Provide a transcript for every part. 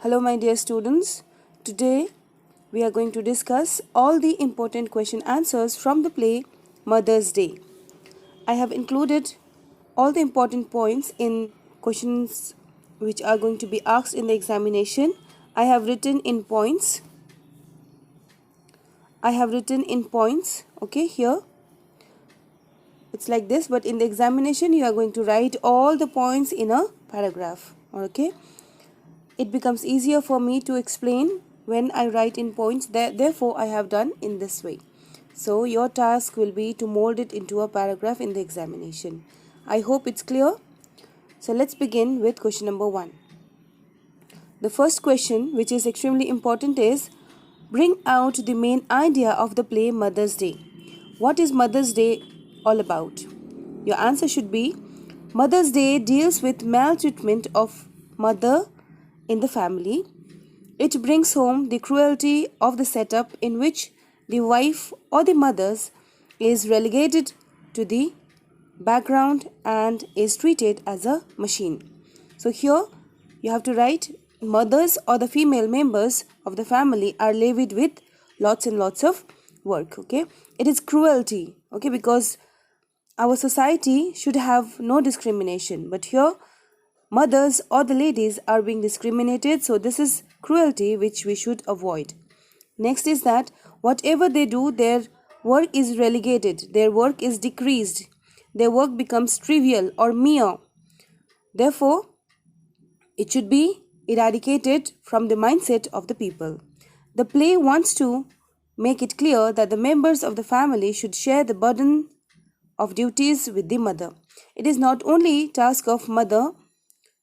Hello my dear students. Today we are going to discuss all the important question answers from the play Mother's Day. I have included all the important points in questions which are going to be asked in the examination. I have written in points. Okay, here it's like this, but in the examination you are going to write all the points in a paragraph. Okay, it becomes easier for me to explain when I write in points. Therefore I have done in this way. So your task will be to mold it into a paragraph in the examination. I hope it's clear. So let's begin with question number 1. The first question, which is extremely important, is bring out the main idea of the play Mother's Day. What is Mother's Day all about? Your answer should be Mother's Day deals with maltreatment of mother in the family. It brings home the cruelty of the setup in which the wife or the mothers is relegated to the background and is treated as a machine. So here you have to write mothers or the female members of the family are levied with lots and lots of work. Okay, it is cruelty. Okay, because our society should have no discrimination, but here mothers or the ladies are being discriminated, so this is cruelty which we should avoid. Next is that whatever they do, their work is relegated, their work is decreased, their work becomes trivial or mere. Therefore, it should be eradicated from the mindset of the people. The play wants to make it clear that the members of the family should share the burden of duties with the mother. It is not only task of mother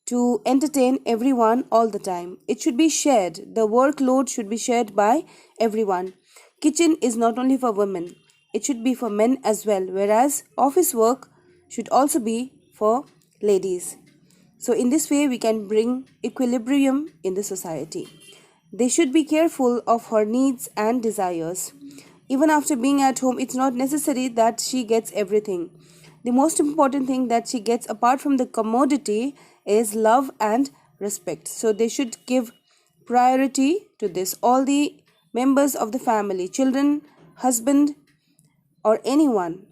to entertain everyone all the time. It should be shared. The workload should be shared by everyone. Kitchen is not only for women, it should be for men as well, whereas office work should also be for ladies. So in this way we can bring equilibrium in the society. They should be careful of her needs and desires. Even after being at home, it's not necessary that she gets everything. The most important thing that she gets apart from the commodity is love and respect. So they should give priority to this. All the members of the family, children, husband, or anyone.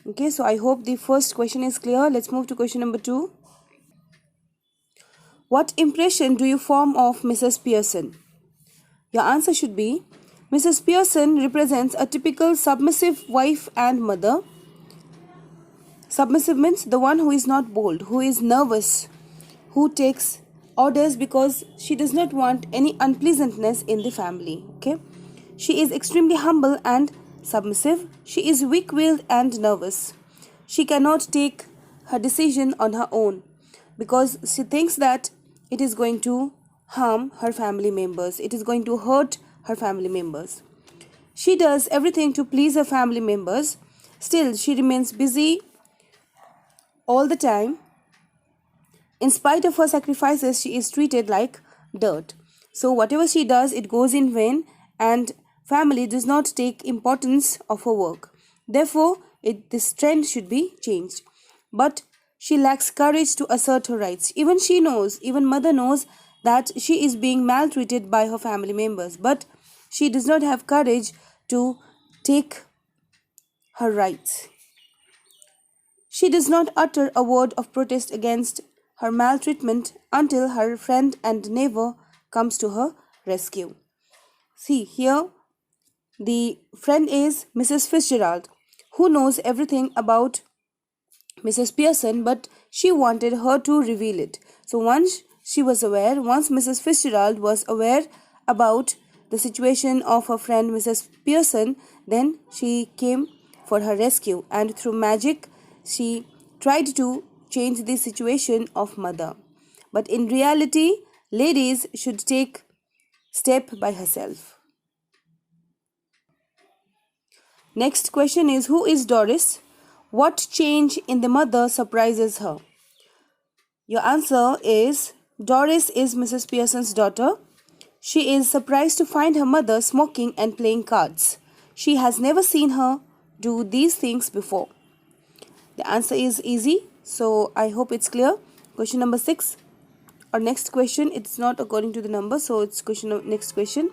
Okay, so I hope the first question is clear. Let's move to question number 2. What impression do you form of Mrs. Pearson? Your answer should be Mrs. Pearson represents a typical submissive wife and mother. Submissive means the one who is not bold, who is nervous, who takes orders because she does not want any unpleasantness in the family. Okay, she is extremely humble and submissive. She is weak-willed and nervous. She cannot take her decision on her own because she thinks that it is going to harm her family members. It is going to hurt her family members. She does everything to please her family members. Still, she remains busy all the time. In spite of her sacrifices, she is treated like dirt. So whatever she does, it goes in vain, and family does not take importance of her work. Therefore, this trend should be changed. But she lacks courage to assert her rights. Even mother knows that she is being maltreated by her family members, but she does not have courage to take her rights. She does not utter a word of protest against her maltreatment until her friend and neighbor comes to her rescue. See, here the friend is Mrs. Fitzgerald, who knows everything about Mrs. Pearson, but she wanted her to reveal it. So once Mrs. Fitzgerald was aware about the situation of her friend Mrs. Pearson, then she came for her rescue, and through magic she tried to change the situation of mother. But in reality, ladies should take step by herself. Next question is, who is Doris? What change in the mother surprises her? Your answer is Doris is Mrs. Pearson's daughter. She is surprised to find her mother smoking and playing cards. She has never seen her do these things before. The answer is easy, so I hope it's clear. Question number 6. or next question. It's not according to the number, so it's next question.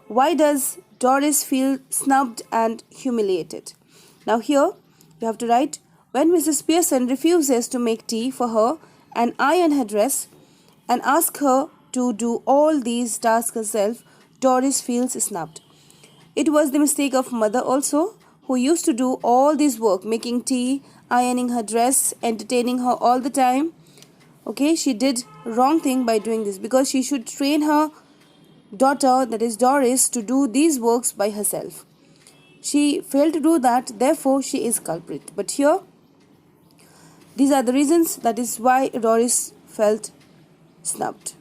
Why does Doris feel snubbed and humiliated? Now here you have to write, when Mrs. Pearson refuses to make tea for her and iron her dress and ask her to do all these tasks herself, Doris feels snubbed. It was the mistake of mother also, who used to do all this work, making tea, ironing her dress, entertaining her all the time. Okay, she did wrong thing by doing this, because she should train her daughter, that is Doris, to do these works by herself. She failed to do that, therefore she is culprit. But here, these are the reasons, that is why Doris felt snubbed.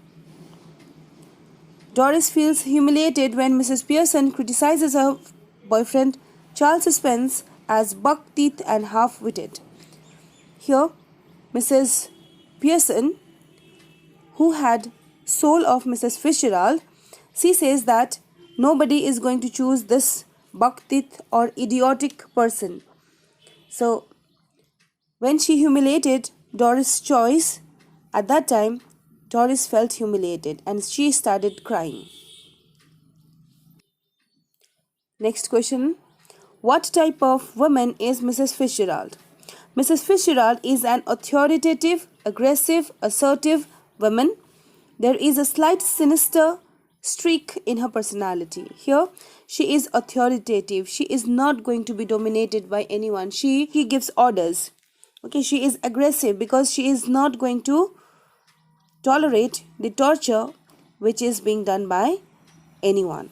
Doris feels humiliated when Mrs. Pearson criticizes her boyfriend Charles Spence as buck-teeth and half-witted. Here, Mrs. Pearson, who had soul of Mrs. Fitzgerald, she says that nobody is going to choose this buck-teeth or idiotic person. So, when she humiliated Doris' choice, at that time, Doris felt humiliated and she started crying. Next question. What type of woman is Mrs. Fitzgerald? Mrs. Fitzgerald is an authoritative, aggressive, assertive woman. There is a slight sinister streak in her personality. Here, she is authoritative. She is not going to be dominated by anyone. She gives orders. Okay, she is aggressive because she is not going to tolerate the torture which is being done by anyone.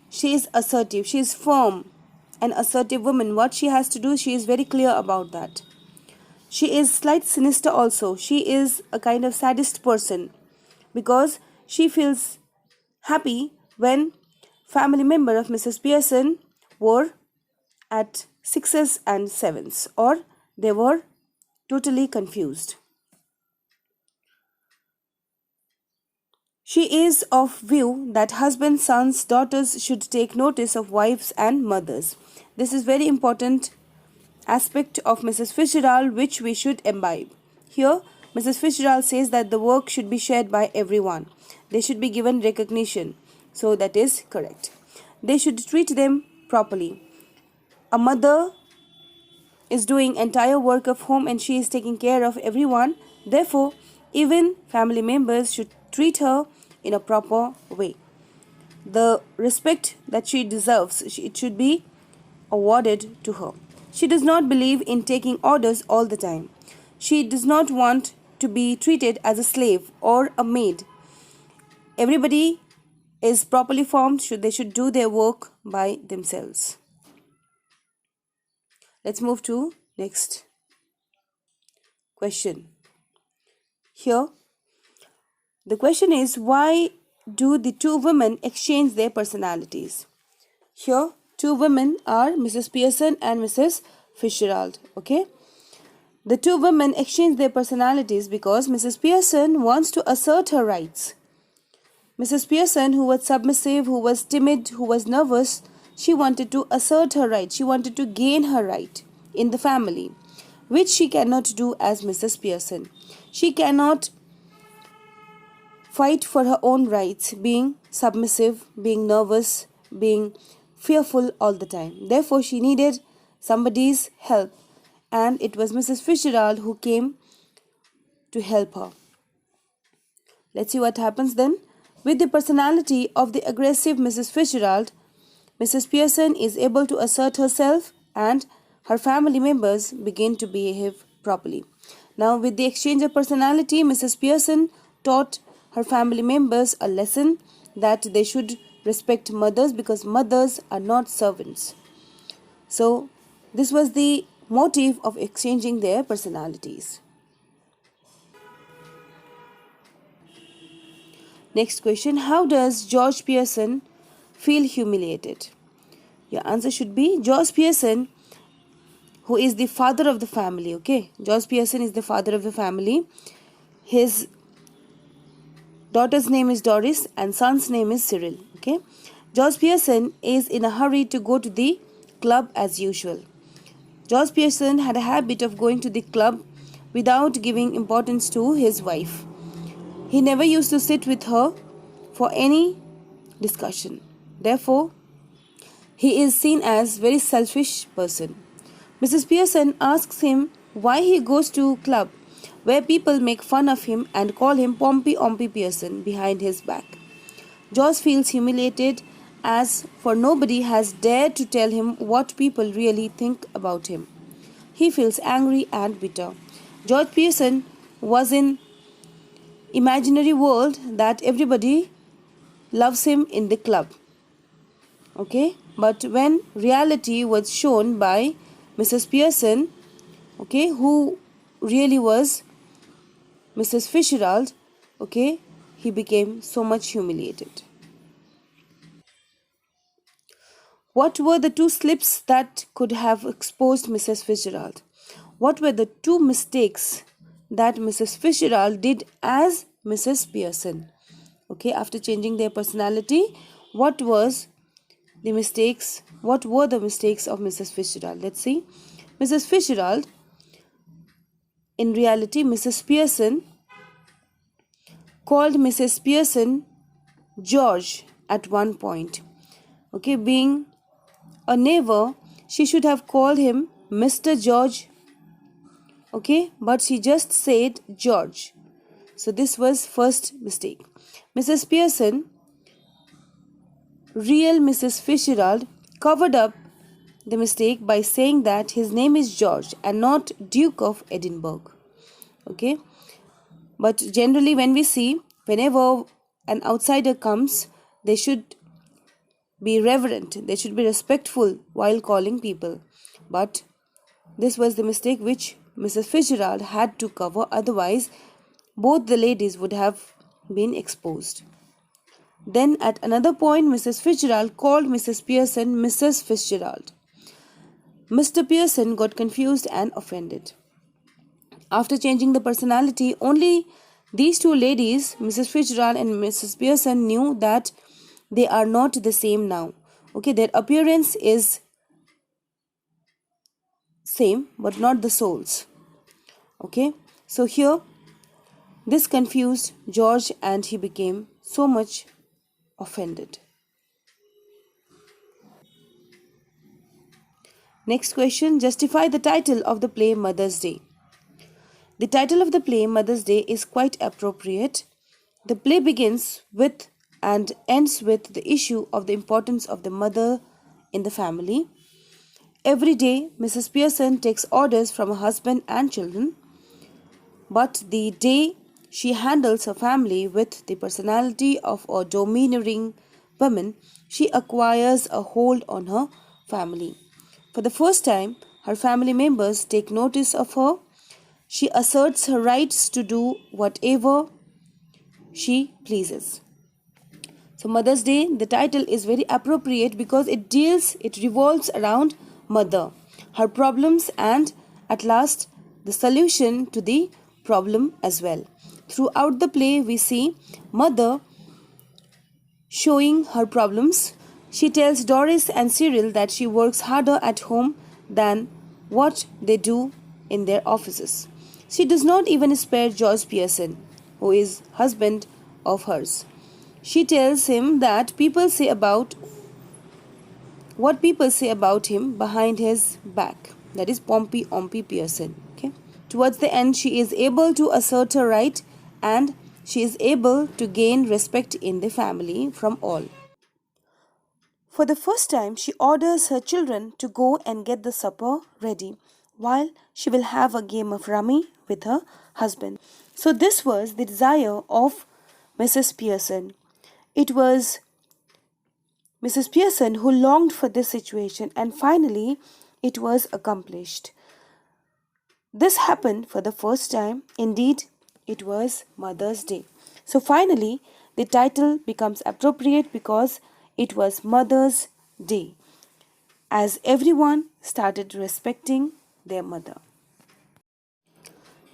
She is assertive. She is firm. An assertive woman. What she has to do, she is very clear about that. She is slight sinister also. She is a kind of sadist person because she feels happy when family member of Mrs. Pearson were at 6s and 7s, or they were totally confused. She is of view that husbands, sons, daughters should take notice of wives and mothers. This is very important aspect of Mrs. Fitzgerald which we should imbibe. Here, Mrs. Fitzgerald says that the work should be shared by everyone. They should be given recognition. So that is correct. They should treat them properly. A mother is doing entire work of home and she is taking care of everyone. Therefore, even family members should treat her in a proper way. The respect that she deserves, it should be awarded to her. She does not believe in taking orders all the time. She does not want to be treated as a slave or a maid. Everybody is properly formed. They should do their work by themselves. Let's move to next question. Here, the question is, why do the two women exchange their personalities? Here, two women are Mrs. Pearson and Mrs. Fitzgerald. Okay. The two women exchange their personalities because Mrs. Pearson wants to assert her rights. Mrs. Pearson, who was submissive, who was timid, who was nervous, she wanted to assert her right. She wanted to gain her right in the family, which she cannot do as Mrs. Pearson. She cannot fight for her own rights, being submissive, being nervous, being fearful all the time. Therefore, she needed somebody's help, and it was Mrs. Fitzgerald who came to help her. Let's see what happens then. With the personality of the aggressive Mrs. Fitzgerald, Mrs. Pearson is able to assert herself and her family members begin to behave properly. Now, with the exchange of personality, Mrs. Pearson taught her family members a lesson that they should respect mothers because mothers are not servants. So, this was the motive of exchanging their personalities. Next question. How does George Pearson feel humiliated? Your answer should be George Pearson, who is the father of the family. Okay, George Pearson is the father of the family. His daughter's name is Doris and son's name is Cyril. Okay, George Pearson is in a hurry to go to the club as usual. George Pearson had a habit of going to the club without giving importance to his wife. He never used to sit with her for any discussion. Therefore, he is seen as very selfish person. Mrs. Pearson asks him why he goes to club where people make fun of him and call him Pompey Ompy Pearson behind his back. George feels humiliated as for nobody has dared to tell him what people really think about him. He feels angry and bitter. George Pearson was in imaginary world that everybody loves him in the club. Okay, but when reality was shown by Mrs. Pearson, okay, who really was Mrs. Fitzgerald, okay, he became so much humiliated. What were the two slips that could have exposed Mrs. Fitzgerald? What were the two mistakes that Mrs. Fitzgerald did as Mrs. Pearson? Okay, after changing their personality, what were the mistakes of Mrs. Fitzgerald? Let's see. Mrs. Fitzgerald, in reality, Mrs. Pearson called Mrs. Pearson George at one point. Okay, being a neighbor, she should have called him Mr. George. Okay, but she just said George. So this was first mistake. Mrs. Pearson, real Mrs. Fitzgerald, covered up the mistake by saying that his name is George and not Duke of Edinburgh. Okay, but generally when we see, whenever an outsider comes, they should be reverent, they should be respectful while calling people. But this was the mistake which Mrs. Fitzgerald had to cover, otherwise both the ladies would have been exposed. Then at another point, Mrs. Fitzgerald called Mrs. Pearson Mrs. Fitzgerald. Mr. Pearson got confused and offended. After changing the personality, only these two ladies, Mrs. Fitzgerald and Mrs. Pearson, knew that they are not the same now. Okay, their appearance is same but not the souls. Okay, so here this confused George and he became so much offended. Next question, justify the title of the play Mother's Day. The title of the play Mother's Day is quite appropriate. The play begins with and ends with the issue of the importance of the mother in the family. Every day, Mrs. Pearson takes orders from her husband and children, but the day she handles her family with the personality of a domineering woman, she acquires a hold on her family. For the first time, her family members take notice of her. She asserts her rights to do whatever she pleases. So Mother's Day, the title is very appropriate because it revolves around mother, her problems, and at last the solution to the problem as well. Throughout the play, we see mother showing her problems. She tells Doris and Cyril that she works harder at home than what they do in their offices. She does not even spare George Pearson, who is husband of hers. She tells him that what people say about him behind his back. That is Pompey Ompy Pearson. Okay. Towards the end, she is able to assert her right and she is able to gain respect in the family from all. For the first time, she orders her children to go and get the supper ready, while she will have a game of rummy with her husband. So this was the desire of Mrs. Pearson. It was Mrs. Pearson who longed for this situation, and finally it was accomplished. This happened for the first time. Indeed, it was Mother's Day. So finally, the title becomes appropriate because it was Mother's Day, as everyone started respecting their mother.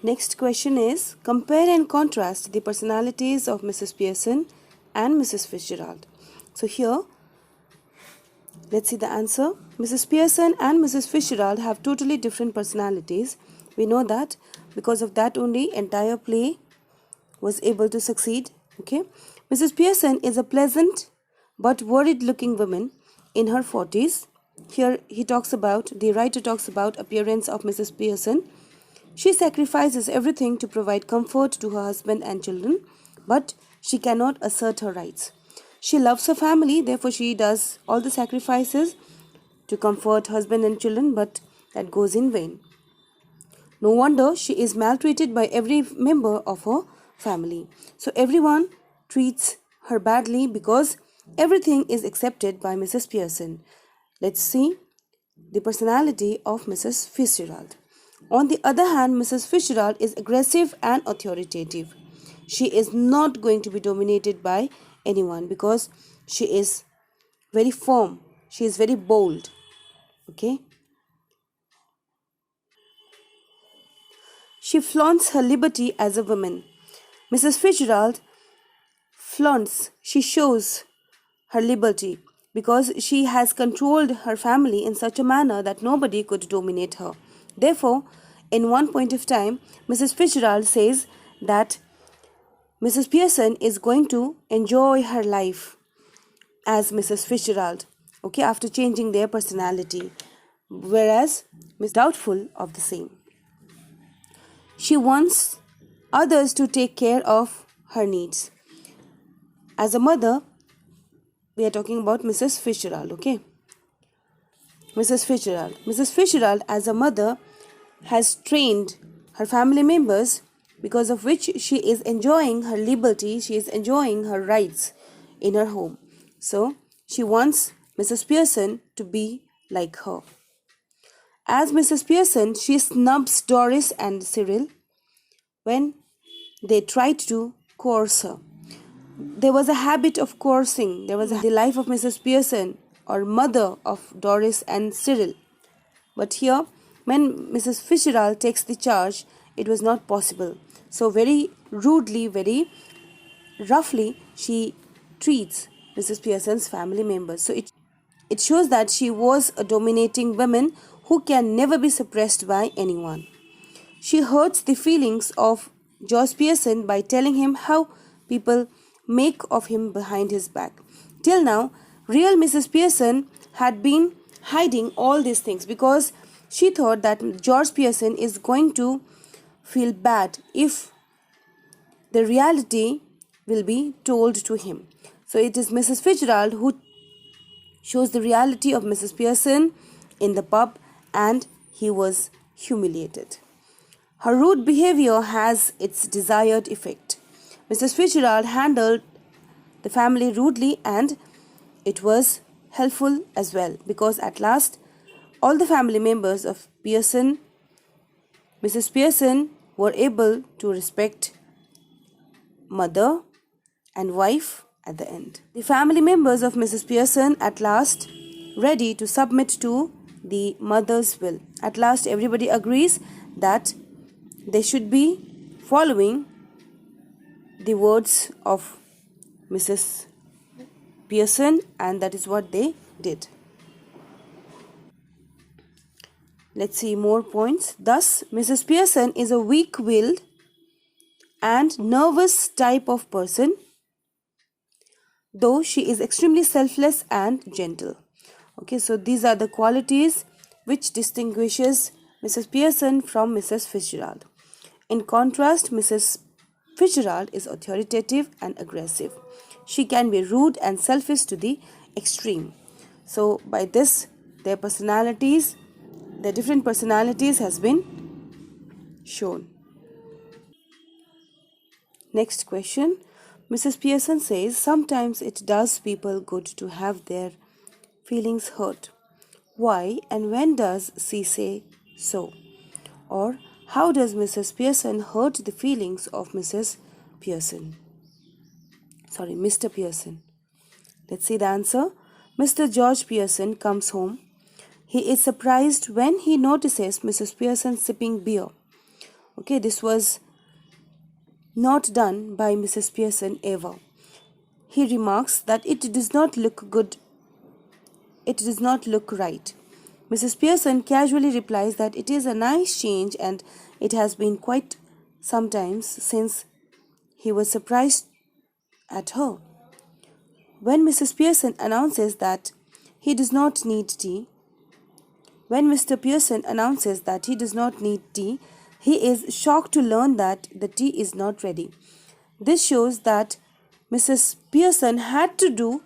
Next question is, compare and contrast the personalities of Mrs. Pearson and Mrs. Fitzgerald. So here, let's see the answer. Mrs. Pearson and Mrs. Fitzgerald have totally different personalities. We know that because of that only entire play was able to succeed. Okay, Mrs. Pearson is a pleasant but worried looking woman in her 40s. Here the writer talks about appearance of Mrs. Pearson. She sacrifices everything to provide comfort to her husband and children, but she cannot assert her rights. She loves her family, therefore she does all the sacrifices to comfort husband and children, but that goes in vain. No wonder she is maltreated by every member of her family. So everyone treats her badly because everything is accepted by Mrs. Pearson. Let's see the personality of Mrs. Fitzgerald. On the other hand, Mrs. Fitzgerald is aggressive and authoritative. She is not going to be dominated by anyone because she is very firm. She is very bold. Okay. She flaunts her liberty as a woman. Mrs. Fitzgerald she shows her liberty because she has controlled her family in such a manner that nobody could dominate her. Therefore, in one point of time, Mrs. Fitzgerald says that Mrs. Pearson is going to enjoy her life as Mrs. Fitzgerald, okay, after changing their personality, whereas Miss doubtful of the same. She wants others to take care of her needs. As a mother, we are talking about Mrs. Fitzgerald, okay? Mrs. Fitzgerald as a mother has trained her family members, because of which she is enjoying her liberty, she is enjoying her rights in her home. So, she wants Mrs. Pearson to be like her. As Mrs. Pearson, she snubs Doris and Cyril when they tried to coerce her. There was a habit of coercing. There was the life of Mrs. Pearson, or mother of Doris and Cyril. But here, when Mrs. Fitzgerald takes the charge, it was not possible. So very rudely, very roughly, she treats Mrs. Pearson's family members. So it shows that she was a dominating woman who can never be suppressed by anyone. She hurts the feelings of George Pearson by telling him how people make of him behind his back. Till now, real Mrs. Pearson had been hiding all these things because she thought that George Pearson is going to feel bad if the reality will be told to him. So it is Mrs. Fitzgerald who shows the reality of Mrs. Pearson in the pub, and he was humiliated. Her rude behavior has its desired effect. Mrs. Fitzgerald handled the family rudely, and it was helpful as well, because at last all the family members of Mrs. Pearson were able to respect mother and wife at the end. The family members of Mrs. Pearson at last ready to submit to the mother's will. At last everybody agrees that they should be following the words of Mrs. Pearson, and that is what they did. Let's see more points. Thus, Mrs. Pearson is a weak-willed and nervous type of person, though she is extremely selfless and gentle. Okay, so these are the qualities which distinguishes Mrs. Pearson from Mrs. Fitzgerald. In contrast, Mrs. Fitzgerald is authoritative and aggressive. She can be rude and selfish to the extreme. So by this, their different personalities has been shown. Next question. Mrs. Pearson says, sometimes it does people good to have their feelings hurt. Why and when does she say so? Or how does Mrs. Pearson hurt the feelings of Mr. Pearson? Let's see the answer. Mr. George Pearson comes home. He is surprised when he notices Mrs. Pearson sipping beer. Okay, this was not done by Mrs. Pearson ever. He remarks that it does not look good. It does not look right. Mrs. Pearson casually replies that it is a nice change and it has been quite some time since he was surprised at her. When Mrs. Pearson announces that he does not need tea, when Mr. Pearson announces that he does not need tea, he is shocked to learn that the tea is not ready. This shows that Mrs. Pearson had to do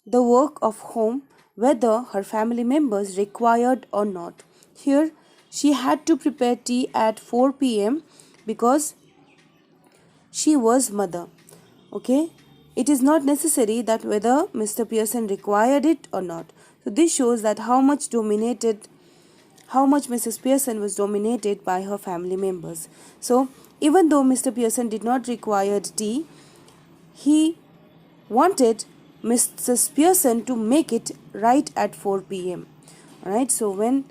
the work of home whether her family members required or not. Here, she had to prepare tea at 4 p.m. because she was mother. Okay, it is not necessary that whether Mr. Pearson required it or not. So this shows that how much Mrs. Pearson was dominated by her family members. So even though Mr. Pearson did not require tea, he wanted Mrs. Pearson to make it right at 4 p.m. Alright, so when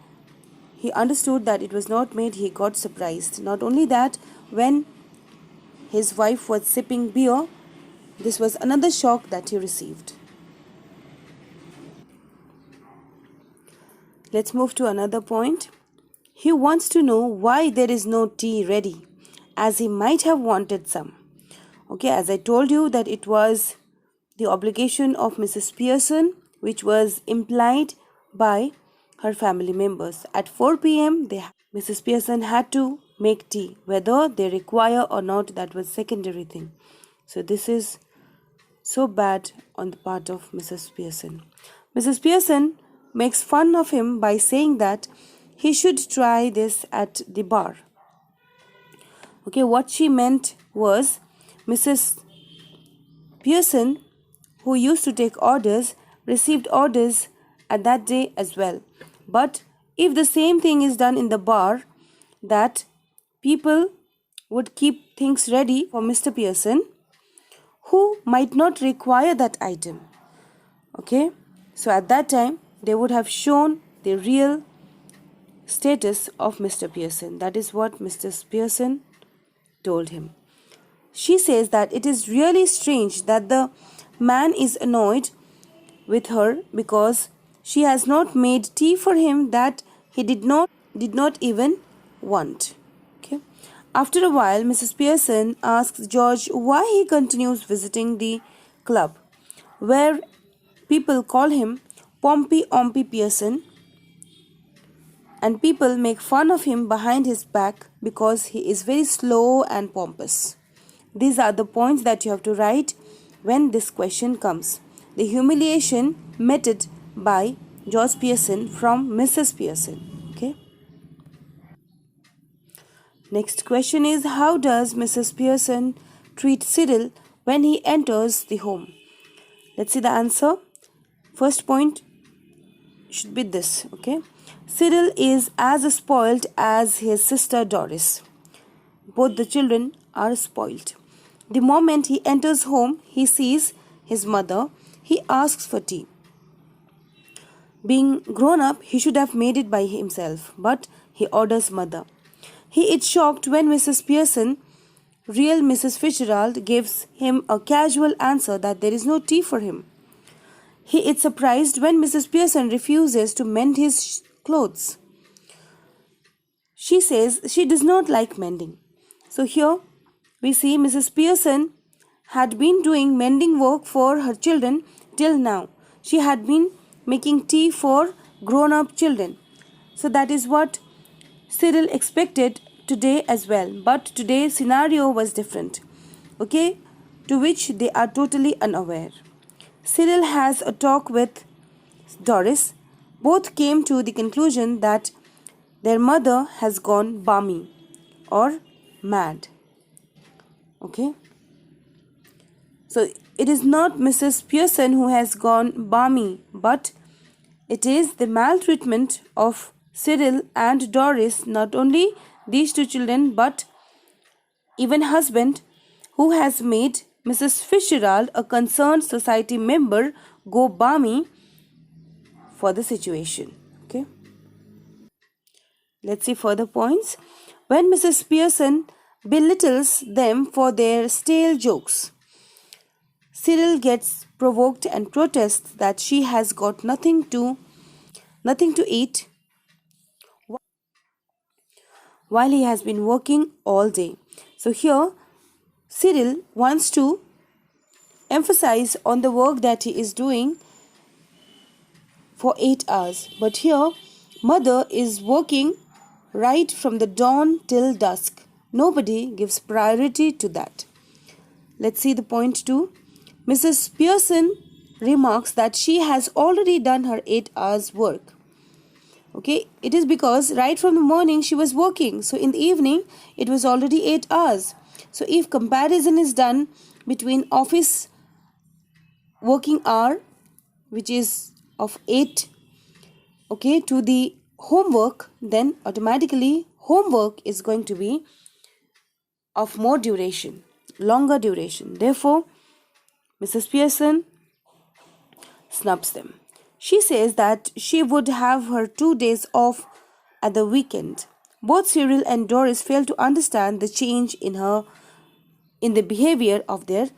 he understood that it was not made, he got surprised. Not only that, when his wife was sipping beer, this was another shock that he received. Let's move to another point. He wants to know why there is no tea ready, as he might have wanted some. Okay, as I told you that it was the obligation of Mrs. Pearson, which was implied by her family members. At 4 p.m., Mrs. Pearson had to make tea. Whether they require or not, that was secondary thing. So this is so bad on the part of Mrs. Pearson. Mrs. Pearson makes fun of him by saying that he should try this at the bar. Okay, what she meant was Mrs. Pearson, who used to take orders, received orders at that day as well. But if the same thing is done in the bar, that people would keep things ready for Mr. Pearson, who might not require that item. Okay, so at that time they would have shown the real status of Mr. Pearson. That is what Mr. Pearson told him. She says that it is really strange that the man is annoyed with her because she has not made tea for him that he did not even want. Okay. After a while, Mrs. Pearson asks George why he continues visiting the club, where people call him Pompey Ompy Pearson, and people make fun of him behind his back because he is very slow and pompous. These are the points that you have to write when this question comes. The humiliation meted by George Pearson from Mrs. Pearson. Okay. Next question is, how does Mrs. Pearson treat Cyril when he enters the home? Let's see the answer. First point should be this. Okay. Cyril is as spoiled as his sister Doris. Both the children are spoiled. The moment he enters home, he sees his mother. He asks for tea. Being grown up, he should have made it by himself, but he orders mother. He is shocked when Mrs. Pearson, real Mrs. Fitzgerald, gives him a casual answer that there is no tea for him. He is surprised when Mrs. Pearson refuses to mend his clothes. She says she does not like mending. So here we see Mrs. Pearson had been doing mending work for her children till now. She had been making tea for grown-up children. So that is what Cyril expected today as well. But today's scenario was different. Okay, to which they are totally unaware. Cyril has a talk with Doris. Both came to the conclusion that their mother has gone balmy or mad. Okay. So it is not Mrs. Pearson who has gone balmy, but it is the maltreatment of Cyril and Doris, not only these two children, but even husband, who has made Mrs. Fitzgerald, a concerned society member, go balmy for the situation. Okay. Let's see further points. When Mrs. Pearson belittles them for their stale jokes, Cyril gets provoked and protests that she has got nothing to eat while he has been working all day. So here Cyril wants to emphasize on the work that he is doing for 8 hours. But here, mother is working right from the dawn till dusk. Nobody gives priority to that. Let's see the point 2. Mrs. Pearson remarks that she has already done her 8 hours work. Okay, it is because right from the morning she was working. So in the evening, it was already 8 hours. So if comparison is done between office working hour, which is of 8, okay, to the homework, then automatically homework is going to be of more duration, longer duration. Therefore, Mrs. Pearson snubs them. She says that she would have her 2 days off at the weekend. Both Cyril and Doris fail to understand the change in the behavior of their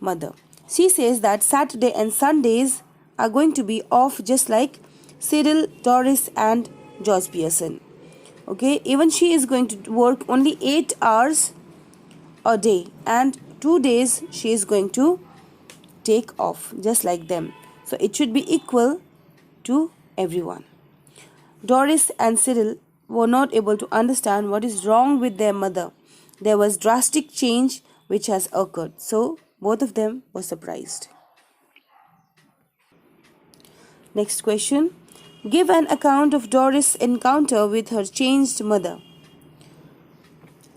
mother. She says that Saturday and Sundays are going to be off, just like Cyril, Doris and George Pearson. Okay, even she is going to work only 8 hours a day, and 2 days she is going to take off, just like them. So it should be equal to everyone. Doris and Cyril were not able to understand what is wrong with their mother. There was drastic change which has occurred. So both of them were surprised. Next question. Give an account of Doris' encounter with her changed mother.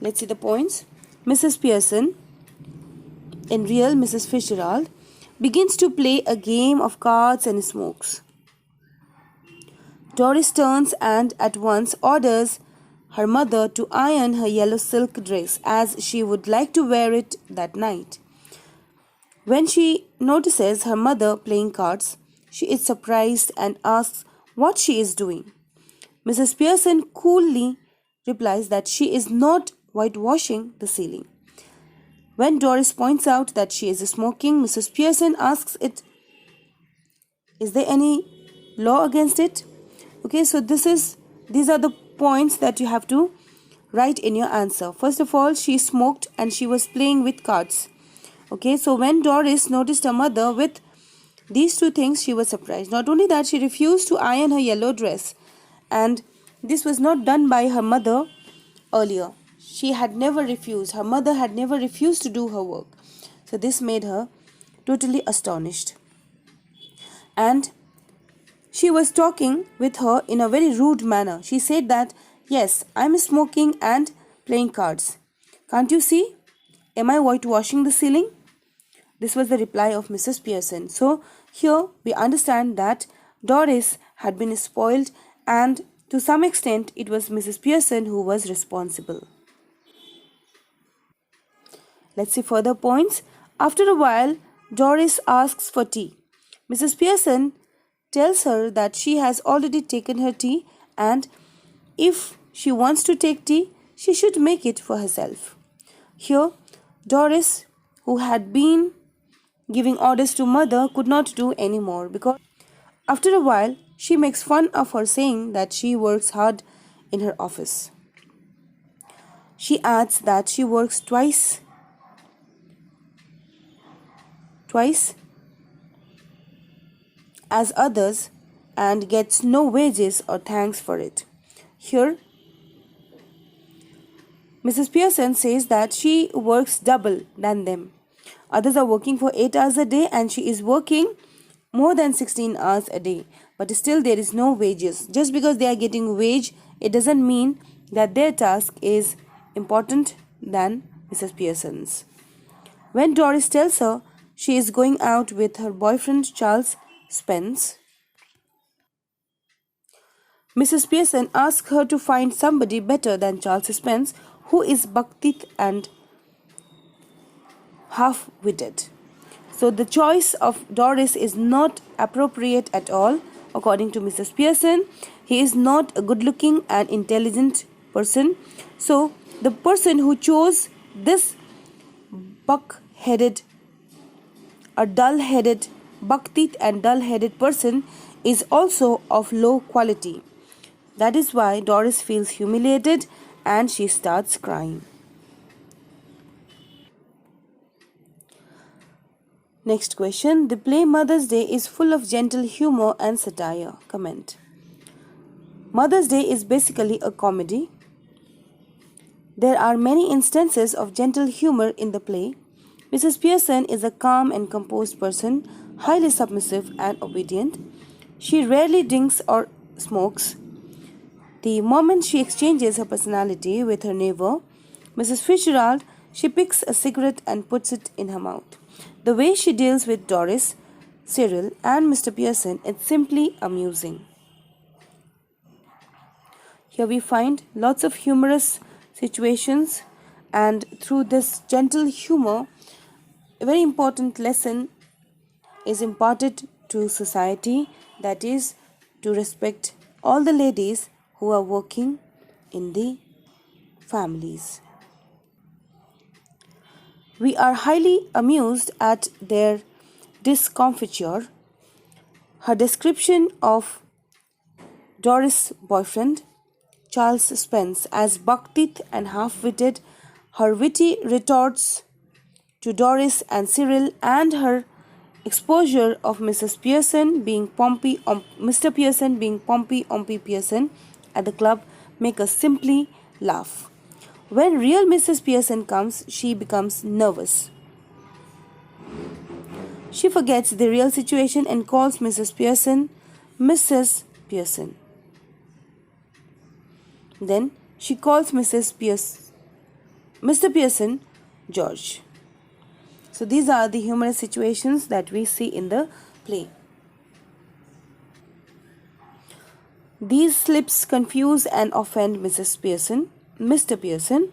Let's see the points. Mrs. Pearson, in real Mrs. Fitzgerald, begins to play a game of cards and smokes. Doris turns and at once orders her mother to iron her yellow silk dress, as she would like to wear it that night. When she notices her mother playing cards, she is surprised and asks what she is doing. Mrs. Pearson coolly replies that she is not whitewashing the ceiling. When Doris points out that she is smoking, Mrs. Pearson asks is there any law against it? Okay, so these are the points that you have to write in your answer. First of all, she smoked and she was playing with cards. Okay, so when Doris noticed her mother with these two things, she was surprised. Not only that, she refused to iron her yellow dress, and this was not done by her mother earlier. She had never refused. Her mother had never refused to do her work. So this made her totally astonished. And she was talking with her in a very rude manner. She said that, yes, I'm smoking and playing cards. Can't you see? Am I whitewashing the ceiling? This was the reply of Mrs. Pearson. So here we understand that Doris had been spoiled, and to some extent it was Mrs. Pearson who was responsible. Let's see further points. After a while, Doris asks for tea. Mrs. Pearson tells her that she has already taken her tea, and if she wants to take tea, she should make it for herself. Here, Doris, who had been giving orders to mother, could not do any more, because after a while she makes fun of her, saying that she works hard in her office. She adds that she works twice as others and gets no wages or thanks for it. Here, Mrs. Pearson says that she works double than them. Others are working for 8 hours a day and she is working more than 16 hours a day. But still there is no wages. Just because they are getting wage, it doesn't mean that their task is important than Mrs. Pearson's. When Doris tells her she is going out with her boyfriend Charles Spence, Mrs. Pearson asks her to find somebody better than Charles Spence, who is buck-teeth and half-witted. So the choice of Doris is not appropriate at all, according to Mrs. Pearson. He is not a good-looking and intelligent person. So the person who chose this buck-teeth and dull-headed person is also of low quality. That is why Doris feels humiliated and she starts crying. Next question. The play Mother's Day is full of gentle humor and satire. Comment. Mother's Day is basically a comedy. There are many instances of gentle humor in the play. Mrs. Pearson is a calm and composed person, highly submissive and obedient. She rarely drinks or smokes. The moment she exchanges her personality with her neighbor, Mrs. Fitzgerald, she picks a cigarette and puts it in her mouth. The way she deals with Doris, Cyril, and Mr. Pearson is simply amusing. Here we find lots of humorous situations, and through this gentle humor, a very important lesson is imparted to society, that is, to respect all the ladies who are working in the families. We are highly amused at their discomfiture. Her description of Doris' boyfriend, Charles Spence, as buck-teeth and half-witted, her witty retorts to Doris and Cyril, and her exposure of Mr. Pearson being Pompey Pearson at the club make us simply laugh. When real Mrs. Pearson comes, she becomes nervous. She forgets the real situation and calls Mrs. Pearson Mrs. Pearson. Then she calls Mr. Pearson George. So these are the humorous situations that we see in the play. These slips confuse and offend Mr. Pearson.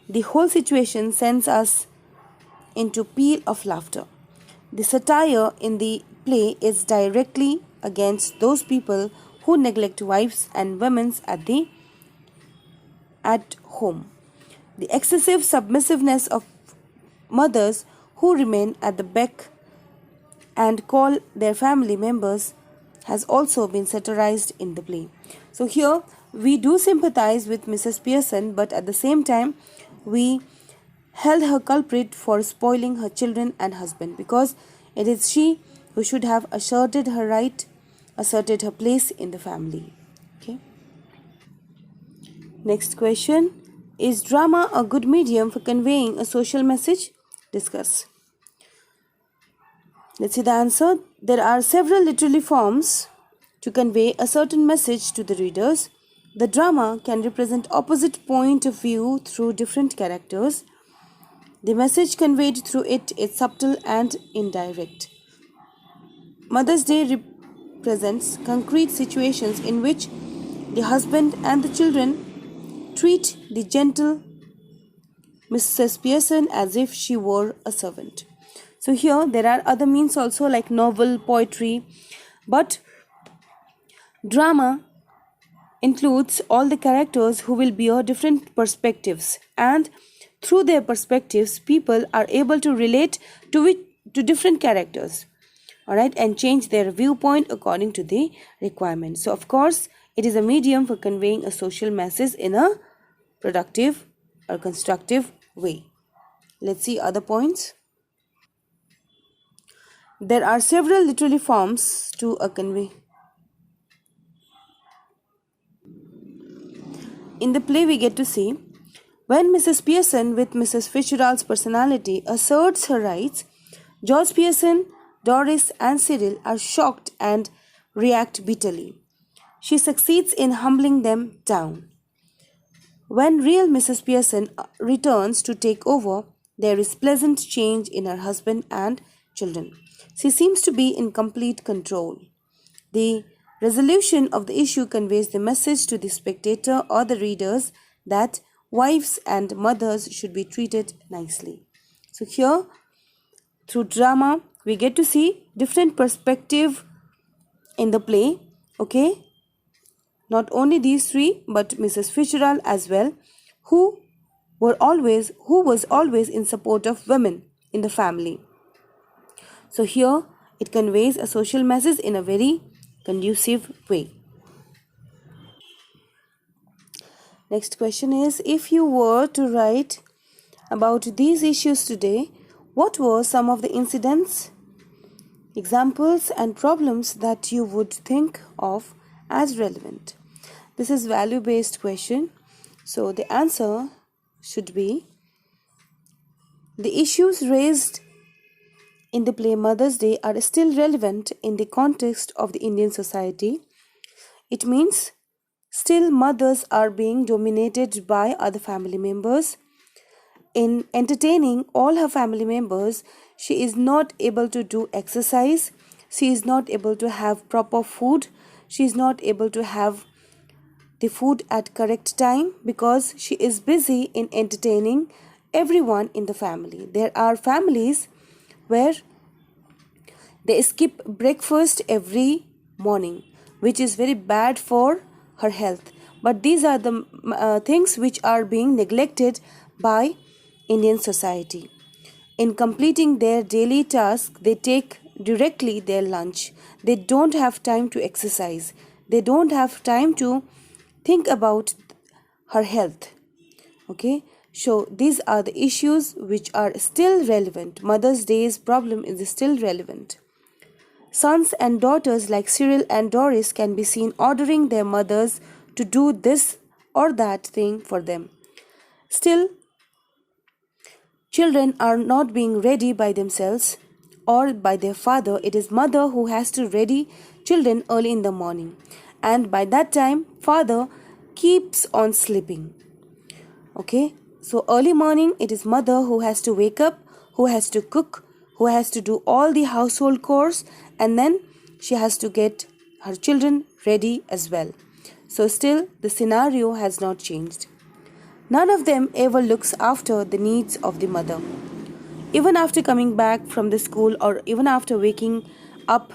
The whole situation sends us into peal of laughter. The satire in the play is directly against those people who neglect wives and women at home. The excessive submissiveness of mothers who remain at the beck and call their family members has also been satirized in the play. So here we do sympathize with Mrs. Pearson, but at the same time we held her culprit for spoiling her children and husband, because it is she who should have asserted her place in the family. Okay. Next question. Is drama a good medium for conveying a social message? Discuss. Let's see the answer. There are several literary forms to convey a certain message to the readers. The drama can represent opposite point of view through different characters. The message conveyed through it is subtle and indirect. Mother's Day represents concrete situations in which the husband and the children treat the gentle Mrs. Pearson as if she were a servant. So here there are other means also, like novel, poetry, but drama includes all the characters who will bear different perspectives, and through their perspectives people are able to relate to different characters, all right, and change their viewpoint according to the requirement. So of course it is a medium for conveying a social message in a productive or constructive way. Let's see other points. There are several literary forms to convey. In the play we get to see when Mrs. Pearson, with Mrs. Fitzgerald's personality, asserts her rights, George Pearson, Doris and Cyril are shocked and react bitterly. She succeeds in humbling them down. When real Mrs. Pearson returns to take over, there is pleasant change in her husband and children. She seems to be in complete control. The resolution of the issue conveys the message to the spectator or the readers that wives and mothers should be treated nicely. So here, through drama, we get to see different perspective in the play. Okay, not only these three, but Mrs. Fitzgerald as well, who was always in support of women in the family. So here it conveys a social message in a very conducive way. Next question is, if you were to write about these issues today, what were some of the incidents examples and problems that you would think of as relevant. This is value-based question. So the answer should be the issues raised in the play Mother's Day are still relevant in the context of the Indian society. It means still mothers are being dominated by other family members. In entertaining all her family members, she is not able to do exercise, she is not able to have proper food, she is not able to have the food at correct time because she is busy in entertaining everyone in the family. There are families where they skip breakfast every morning, which is very bad for her health. But these are the things which are being neglected by Indian society. In completing their daily task, they take directly their lunch. They don't have time to exercise. They don't have time to think about her health. Okay, so these are the issues which are still relevant. Mother's Day's problem is still relevant. Sons and daughters like Cyril and Doris can be seen ordering their mothers to do this or that thing for them. Still, children are not being ready by themselves or by their father. It is mother who has to ready children early in the morning. And by that time, father keeps on sleeping. Okay, so early morning, it is mother who has to wake up, who has to cook, who has to do all the household chores, and then she has to get her children ready as well. So still the scenario has not changed. None of them ever looks after the needs of the mother. Even after coming back from the school or even after waking up,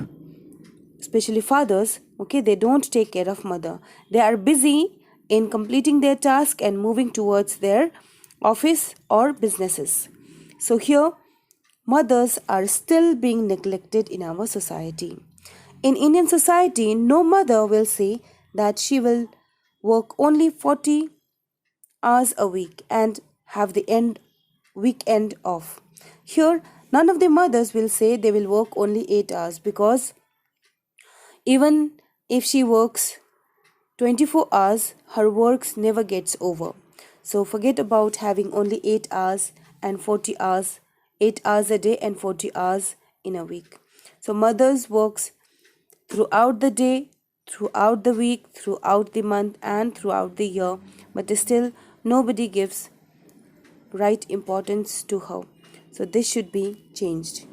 especially fathers, okay, they don't take care of mother. They are busy in completing their task and moving towards their office or businesses. So here, mothers are still being neglected in our society. In Indian society, no mother will say that she will work only 40 hours a week and have the weekend off. Here, none of the mothers will say they will work only 8 hours because even if she works 24 hours, her works never gets over. So forget about having only 8 hours and 40 hours, 8 hours a day and 40 hours in a week. So mothers works throughout the day, throughout the week, throughout the month and throughout the year, but still nobody gives right importance to her. So this should be changed.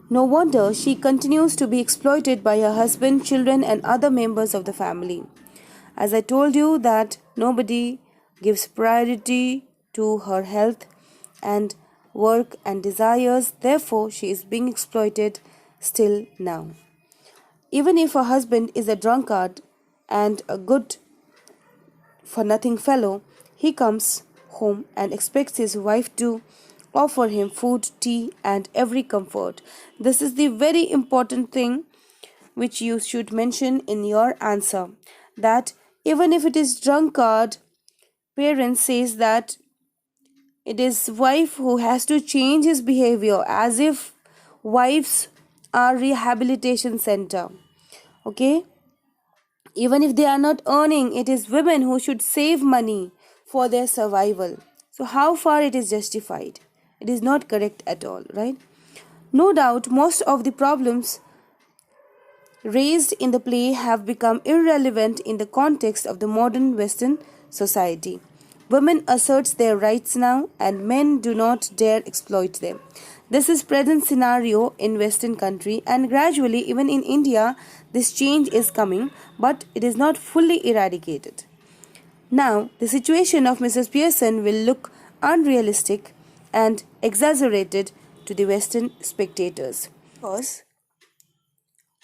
No wonder she continues to be exploited by her husband, children and other members of the family. As I told you that nobody gives priority to her health and work and desires, therefore she is being exploited still now. Even if her husband is a drunkard and a good for nothing fellow, he comes home and expects his wife to offer him food, tea, and every comfort. This is the very important thing which you should mention in your answer, that even if it is drunkard, parents says that it is wife who has to change his behavior, as if wives are rehabilitation center. Okay, even if they are not earning, it is women who should save money for their survival. So how far it is justified? It is not correct at all, right? No doubt most of the problems raised in the play have become irrelevant in the context of the modern Western society. Women asserts their rights now and men do not dare exploit them. This is present scenario in Western country, and gradually even in India this change is coming, but it is not fully eradicated. Now the situation of Mrs. Pearson will look unrealistic and exaggerated to the Western spectators, because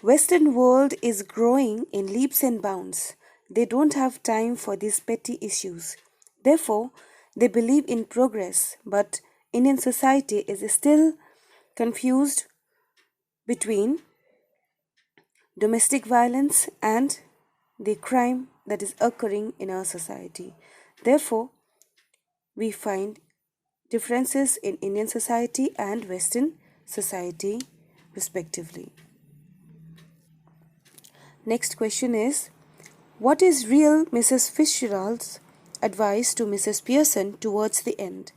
Western world is growing in leaps and bounds. They don't have time for these petty issues. Therefore, they believe in progress, but Indian society is still confused between domestic violence and the crime that is occurring in our society. Therefore, we find differences in Indian society and Western society, respectively. Next question is, what is real Mrs. Fitzgerald's advice to Mrs. Pearson towards the end?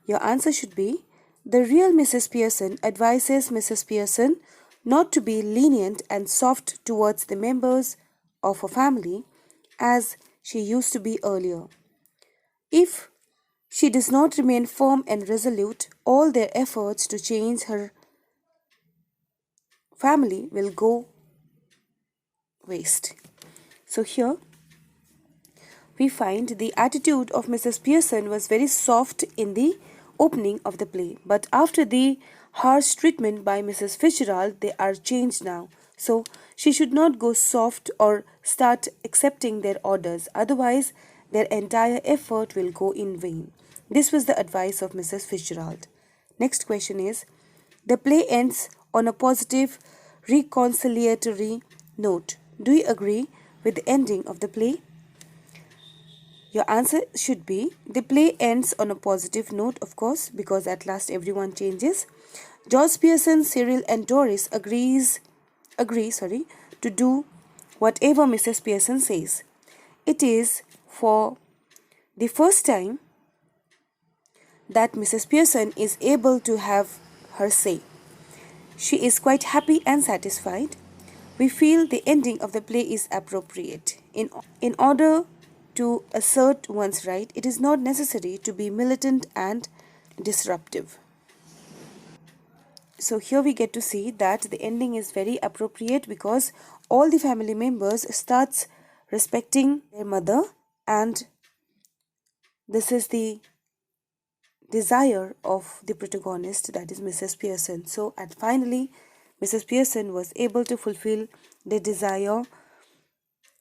Your answer should be, the real Mrs. Pearson advises Mrs. Pearson not to be lenient and soft towards the members of her family as she used to be earlier. If she does not remain firm and resolute, all their efforts to change her family will go waste. So here we find the attitude of Mrs. Pearson was very soft in the opening of the play, but after the harsh treatment by Mrs. Fitzgerald, they are changed now. So she should not go soft or start accepting their orders, otherwise their entire effort will go in vain. This was the advice of Mrs. Fitzgerald. Next question is, the play ends on a positive reconciliatory note. Do you agree with the ending of the play? Your answer should be, the play ends on a positive note, of course, because at last everyone changes. George Pearson, Cyril and Doris agree to do whatever Mrs. Pearson says. It is for the first time that Mrs. Pearson is able to have her say. She is quite happy and satisfied. We feel the ending of the play is appropriate. In order to assert one's right, it is not necessary to be militant and disruptive. So here we get to see that the ending is very appropriate because all the family members starts respecting their mother, and this is the desire of the protagonist, that is Mrs. Pearson. So finally Mrs. Pearson was able to fulfill the desire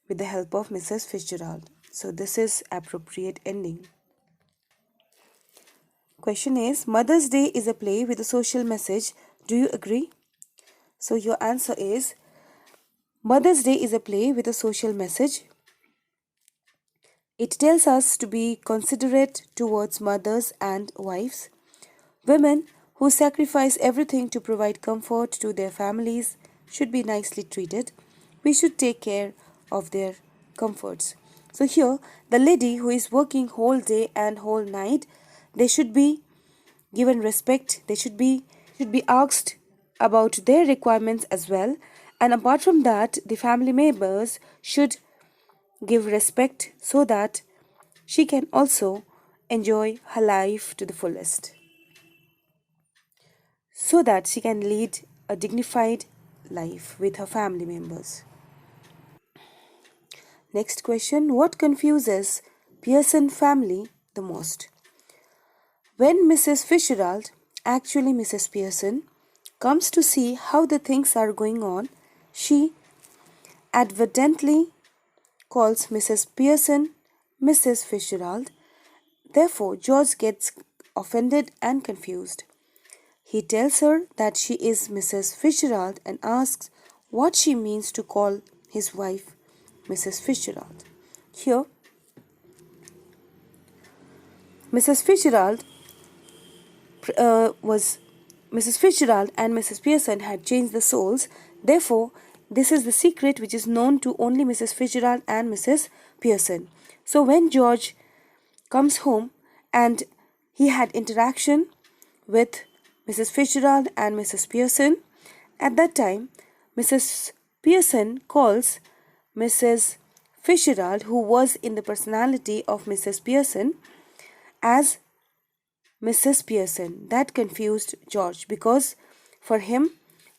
with the help of Mrs. Fitzgerald. So this is appropriate ending. Question is, Mother's Day is a play with a social message. Do you agree? So your answer is, Mother's Day is a play with a social message. It tells us to be considerate towards mothers and wives, women who sacrifice everything to provide comfort to their families should be nicely treated. We should take care of their comforts. So here, the lady who is working whole day and whole night, they should be given respect. They should be asked about their requirements as well. And apart from that, the family members should give respect so that she can also enjoy her life to the fullest, so that she can lead a dignified life with her family members. Next question, what confuses Pearson family the most? When Mrs. Fitzgerald, actually Mrs. Pearson, comes to see how the things are going on, she advertently calls Mrs. Pearson Mrs. Fitzgerald. Therefore, George gets offended and confused. He tells her that she is Mrs. Fitzgerald and asks what she means to call his wife Mrs. Fitzgerald. Here, Mrs. Fitzgerald and Mrs. Pearson had changed the souls. Therefore, this is the secret which is known to only Mrs. Fitzgerald and Mrs. Pearson. So when George comes home and he had interaction with Mrs. Fitzgerald and Mrs. Pearson, at that time Mrs. Pearson calls Mrs. Fitzgerald, who was in the personality of Mrs. Pearson, as Mrs. Pearson. That confused George because for him,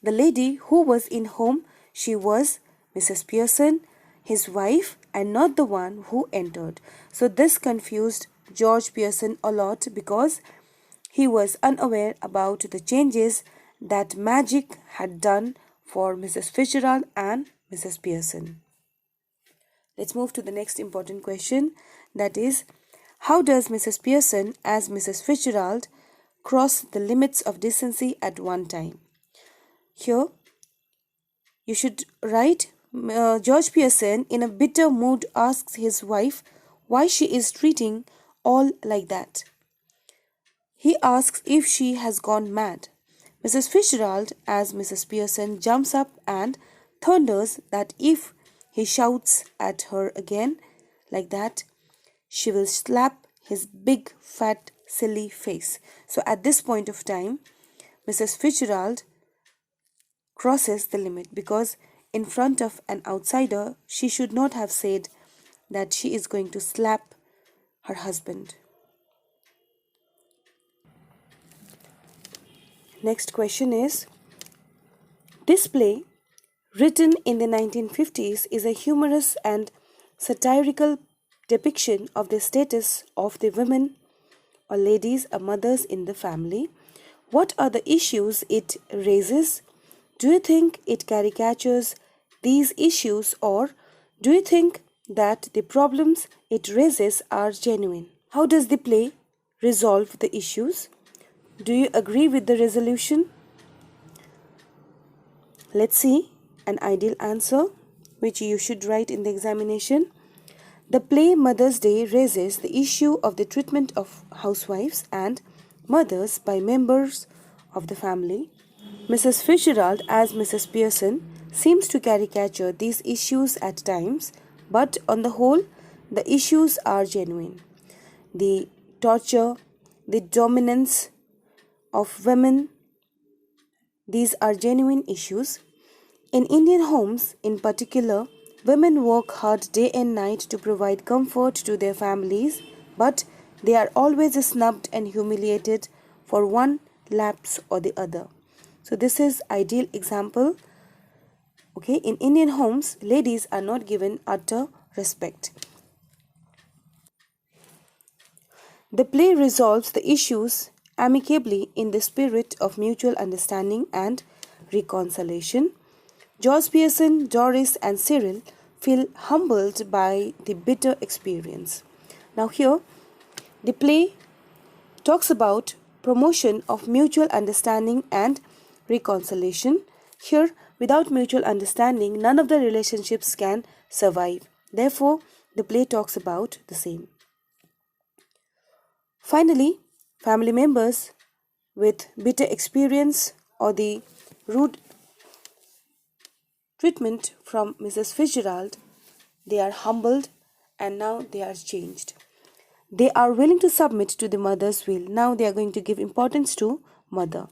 the lady who was in home, she was Mrs. Pearson, his wife, and not the one who entered. So this confused George Pearson a lot because he was unaware about the changes that magic had done for Mrs. Fitzgerald and Mrs. Pearson. Let's move to the next important question, that is, how does Mrs. Pearson as Mrs. Fitzgerald cross the limits of decency at one time? Here, you should write, George Pearson in a bitter mood asks his wife why she is treating all like that. He asks if she has gone mad. Mrs. Fitzgerald, as Mrs. Pearson, jumps up and thunders that if he shouts at her again like that, she will slap his big, fat, silly face. So at this point of time, Mrs. Fitzgerald crosses the limit because in front of an outsider, she should not have said that she is going to slap her husband. Next question is, this play, written in the 1950s, is a humorous and satirical depiction of the status of the women or ladies or mothers in the family. What are the issues it raises? Do you think it caricatures these issues, or do you think that the problems it raises are genuine? How does the play resolve the issues? Do you agree with the resolution? Let's see an ideal answer which you should write in the examination. The play Mother's Day raises the issue of the treatment of housewives and mothers by members of the family. Mrs. Fitzgerald, as Mrs. Pearson, seems to caricature these issues at times, but on the whole, the issues are genuine. The torture, the dominance of women, these are genuine issues. In Indian homes, in particular, women work hard day and night to provide comfort to their families, but they are always snubbed and humiliated for one lapse or the other. So this is ideal example. Okay, in Indian homes, ladies are not given utter respect. The play resolves the issues amicably in the spirit of mutual understanding and reconciliation. George Pearson, Doris, and Cyril feel humbled by the bitter experience. Now, here, the play talks about promotion of mutual understanding and reconciliation. Here, without mutual understanding, none of the relationships can survive. Therefore, the play talks about the same. Finally, family members with bitter experience or the rude treatment from Mrs. Fitzgerald, they are humbled and now they are changed. They are willing to submit to the mother's will. Now they are going to give importance to mother.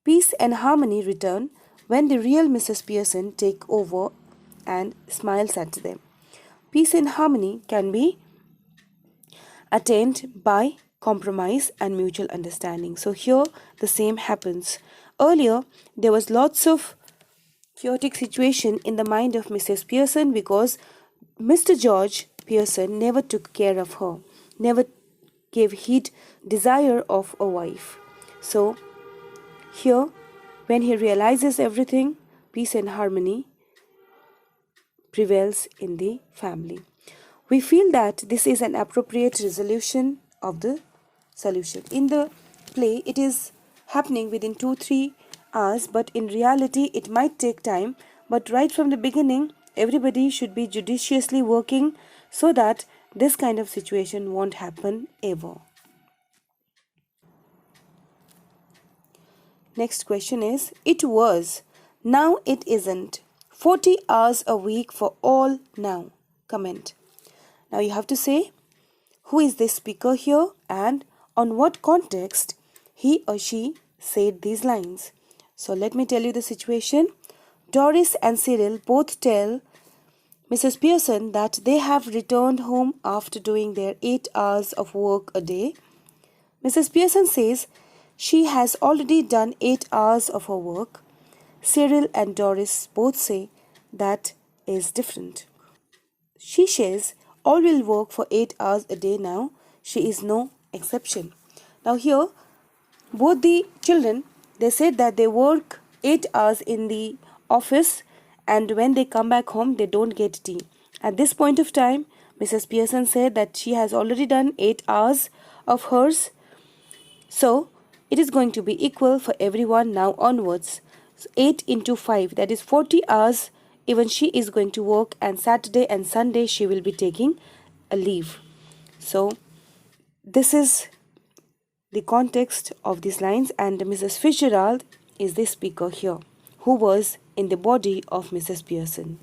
Peace and harmony return when the real Mrs. Pearson take over and smiles at them. Peace and harmony can be attained by compromise and mutual understanding. So here the same happens. Earlier there was lots of chaotic situation in the mind of Mrs. Pearson because Mr. George Pearson never took care of her, never gave heed desire of a wife. So here, when he realizes everything, peace and harmony prevails in the family. We feel that this is an appropriate resolution of the solution. In the play, it is happening within 2-3 hours, but in reality, it might take time. But right from the beginning, everybody should be judiciously working so that this kind of situation won't happen ever. Next question is, it was, now it isn't. 40 hours a week for all now. Comment. Now you have to say who is this speaker here and on what context he or she said these lines. So let me tell you the situation. Doris and Cyril both tell Mrs. Pearson that they have returned home after doing their 8 hours of work a day. Mrs. Pearson says she has already done 8 hours of her work. Cyril and Doris both say that is different. She says all will work for 8 hours a day now. She is no exception. Now here, both the children, they said that they work 8 hours in the office and when they come back home, they don't get tea. At this point of time, Mrs. Pearson said that she has already done 8 hours of hers. So, it is going to be equal for everyone now onwards. So 8 into 5, that is 40 hours. Even she is going to work, and Saturday and Sunday she will be taking a leave. So this is the context of these lines, and Mrs. Fitzgerald is the speaker here, who was in the body of Mrs. Pearson.